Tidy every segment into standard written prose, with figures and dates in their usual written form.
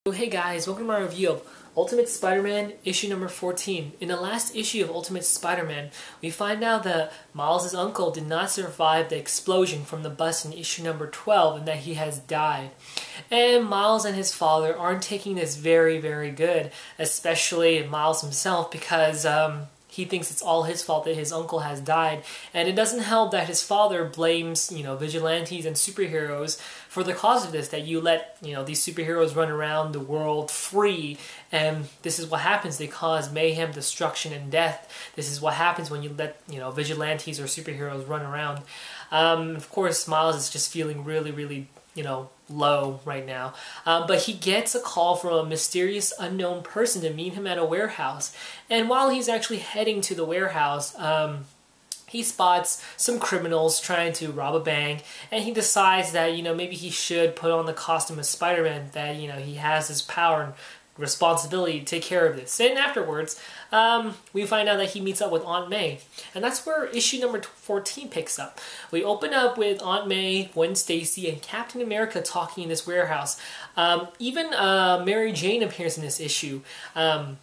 So hey guys, welcome to my review of Ultimate Spider-Man issue number 14. In the last issue of Ultimate Spider-Man, we find out that Miles' uncle did not survive the explosion from the bus in issue number 12 and that he has died. And Miles and his father aren't taking this very good, especially Miles himself, because he thinks it's all his fault that his uncle has died. And it doesn't help that his father blames, vigilantes and superheroes for the cause of this, that you let, these superheroes run around the world free. And this is what happens. They cause mayhem, destruction, and death. This is what happens when you let, vigilantes or superheroes run around. Of course, Miles is just feeling really, low right now. But he gets a call from a mysterious unknown person to meet him at a warehouse. And while he's actually heading to the warehouse, he spots some criminals trying to rob a bank, and he decides that, maybe he should put on the costume of Spider-Man, that, he has his power and responsibility to take care of this. And afterwards, we find out that he meets up with Aunt May. And that's where issue number 14 picks up. We open up with Aunt May, Gwen Stacy, and Captain America talking in this warehouse. Even Mary Jane appears in this issue. Now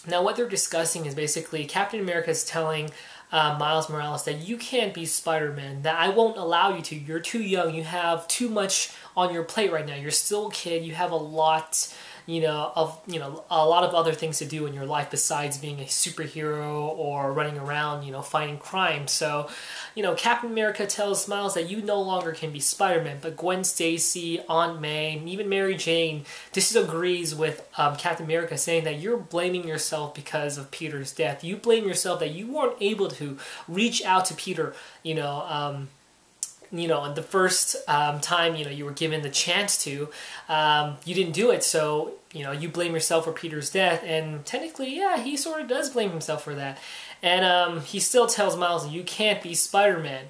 what they're discussing is basically Captain America is telling Miles Morales that you can't be Spider-Man, that I won't allow you to. You're too young. You have too much on your plate right now. You're still a kid. You have a lot, a lot of other things to do in your life besides being a superhero or running around, fighting crime. So, Captain America tells Miles that you no longer can be Spider-Man, but Gwen Stacy, Aunt May, and even Mary Jane disagrees with Captain America, saying that you're blaming yourself because of Peter's death. You blame yourself that you weren't able to reach out to Peter, the first time, you were given the chance to, you didn't do it, so, you blame yourself for Peter's death, and technically, yeah, he sort of does blame himself for that. And he still tells Miles that you can't be Spider-Man.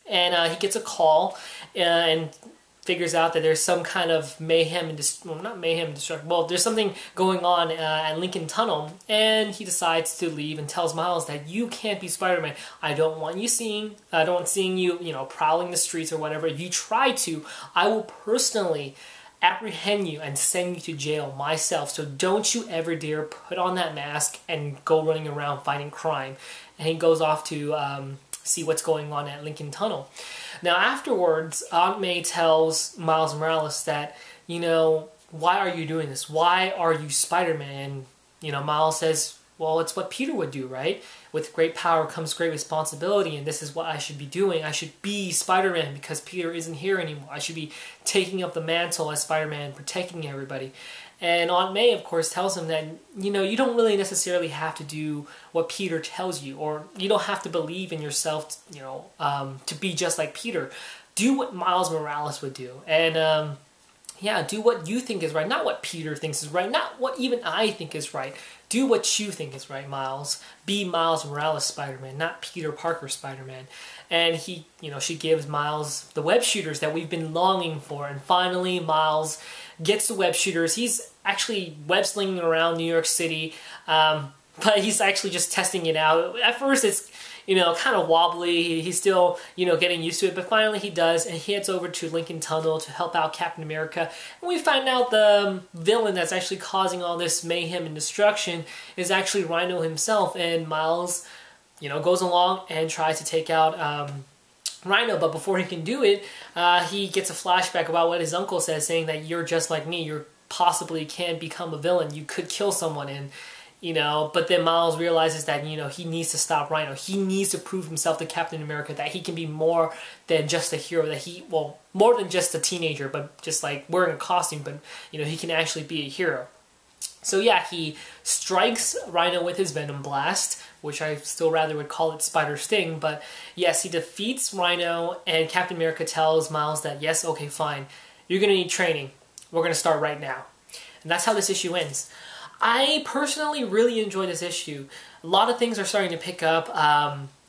And he gets a call and figures out that there's some kind of mayhem and destruction. Well, there's something going on at Lincoln Tunnel, and he decides to leave and tells Miles that you can't be Spider-Man. I don't want seeing you, prowling the streets or whatever. If you try to, I will personally apprehend you and send you to jail myself. So don't you ever dare put on that mask and go running around fighting crime. And he goes off to see what's going on at Lincoln Tunnel. Now afterwards, Aunt May tells Miles Morales that, why are you doing this? Why are you Spider-Man? And, Miles says, well, it's what Peter would do, right? With great power comes great responsibility, and this is what I should be doing. I should be Spider-Man because Peter isn't here anymore. I should be taking up the mantle as Spider-Man, protecting everybody. And Aunt May, of course, tells him that, you don't really necessarily have to do what Peter tells you, or you don't have to believe in yourself, to be just like Peter. Do what Miles Morales would do. And, do what you think is right, not what Peter thinks is right, not what even I think is right. Do what you think is right, Miles. Be Miles Morales Spider-Man, not Peter Parker Spider-Man. And she gives Miles the web shooters that we've been longing for. And finally, Miles gets the web shooters. He's actually web slinging around New York City, but he's actually just testing it out. At first, it's kind of wobbly. He's still, getting used to it, but finally he does, and he heads over to Lincoln Tunnel to help out Captain America. And we find out the villain that's actually causing all this mayhem and destruction is actually Rhino himself, and Miles, goes along and tries to take out Rhino, but before he can do it, he gets a flashback about what his uncle says, saying that you're just like me, you possibly can become a villain, you could kill someone, and but then Miles realizes that, he needs to stop Rhino. He needs to prove himself to Captain America that he can be more than just a hero, that more than just a teenager, but just like wearing a costume, but, he can actually be a hero. So yeah, he strikes Rhino with his Venom Blast, which I still rather would call it Spider Sting, but yes, he defeats Rhino, and Captain America tells Miles that, yes, okay, fine, you're going to need training. We're going to start right now. And that's how this issue ends. I personally really enjoy this issue. A lot of things are starting to pick up.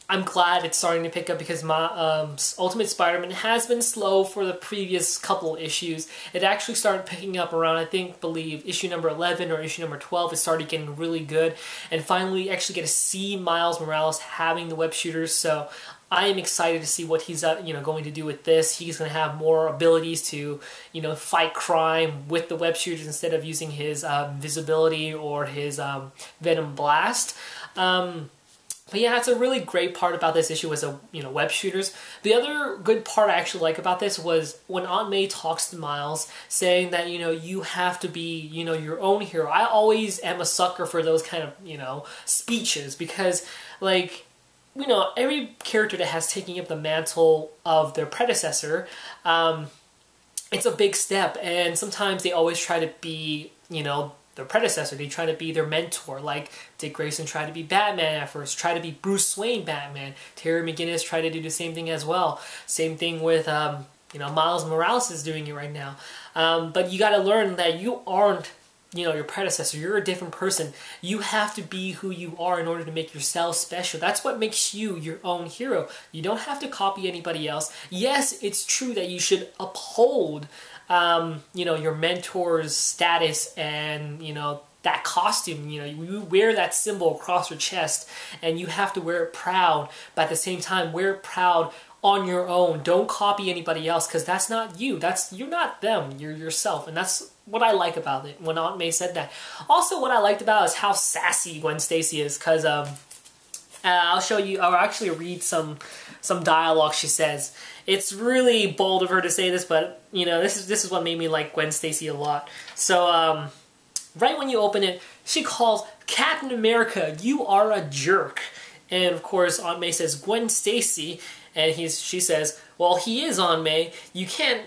I'm glad it's starting to pick up because my Ultimate Spider-Man has been slow for the previous couple issues. It actually started picking up around, believe issue number 11 or issue number 12. It started getting really good, and finally actually get to see Miles Morales having the web shooters. So I am excited to see what he's going to do with this. He's going to have more abilities to fight crime with the web shooters instead of using his visibility or his Venom Blast. But yeah, that's a really great part about this issue was web shooters. The other good part I actually like about this was when Aunt May talks to Miles, saying that you have to be your own hero. I always am a sucker for those kind of speeches because every character that has taken up the mantle of their predecessor, it's a big step, and sometimes they always try to be their predecessor. They try to be their mentor, like Dick Grayson tried to be Batman at first, tried to be Bruce Wayne Batman. Terry McGinnis tried to do the same thing as well. Same thing with Miles Morales is doing it right now. But you got to learn that you aren't your predecessor. You're a different person. You have to be who you are in order to make yourself special. That's what makes you your own hero. You don't have to copy anybody else. Yes, it's true that you should uphold your mentor's status and, that costume. You wear that symbol across your chest and you have to wear it proud, but at the same time, wear it proud on your own. Don't copy anybody else because that's not you. You're not them. You're yourself. And that's what I like about it when Aunt May said that. Also, what I liked about it is how sassy Gwen Stacy is because I'll show you, or actually read some dialogue she says. It's really bold of her to say this, but this is what made me like Gwen Stacy a lot. So right when you open it, she calls Captain America, "You are a jerk," and of course Aunt May says Gwen Stacy, and she says, "Well, he is, Aunt May. You can't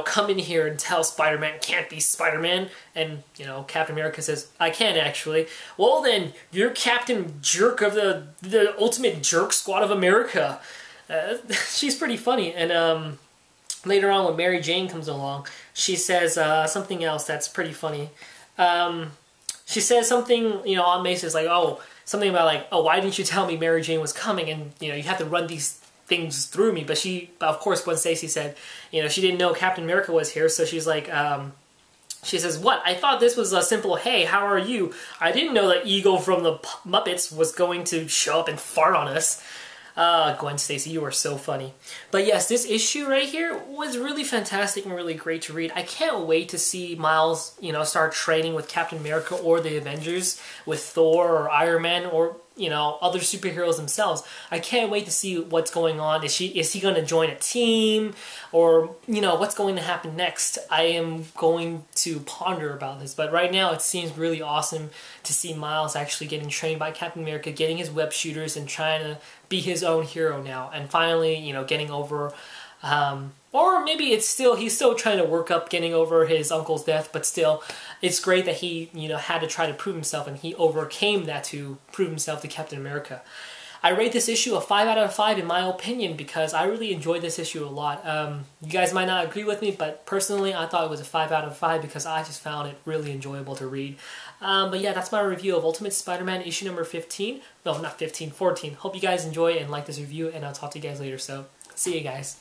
come in here and tell Spider-Man can't be Spider-Man." And, Captain America says, "I can actually." "Well then, you're Captain Jerk of the Ultimate Jerk Squad of America." She's pretty funny. And later on when Mary Jane comes along, she says something else that's pretty funny. She says something, Aunt May says something about "Oh, why didn't you tell me Mary Jane was coming? And, you have to run these things through me." But of course, Gwen Stacy said, she didn't know Captain America was here, so she's like, she says, "What? I thought this was a simple, hey, how are you? I didn't know that Eagle from the Muppets was going to show up and fart on us." Gwen Stacy, you are so funny. But yes, this issue right here was really fantastic and really great to read. I can't wait to see Miles, start training with Captain America or the Avengers, with Thor or Iron Man or other superheroes themselves. I can't wait to see what's going on. Is he going to join a team, or what's going to happen next? I am going to ponder about this, but right now it seems really awesome to see Miles actually getting trained by Captain America, getting his web shooters and trying to be his own hero now, and finally getting over or maybe he's still trying to work up getting over his uncle's death, but still, it's great that he, had to try to prove himself, and he overcame that to prove himself to Captain America. I rate this issue a 5 out of 5 in my opinion because I really enjoyed this issue a lot. You guys might not agree with me, but personally, I thought it was a 5 out of 5 because I just found it really enjoyable to read. But yeah, that's my review of Ultimate Spider-Man issue number 15. No, not 15, 14. Hope you guys enjoy and like this review, and I'll talk to you guys later. So, see you guys.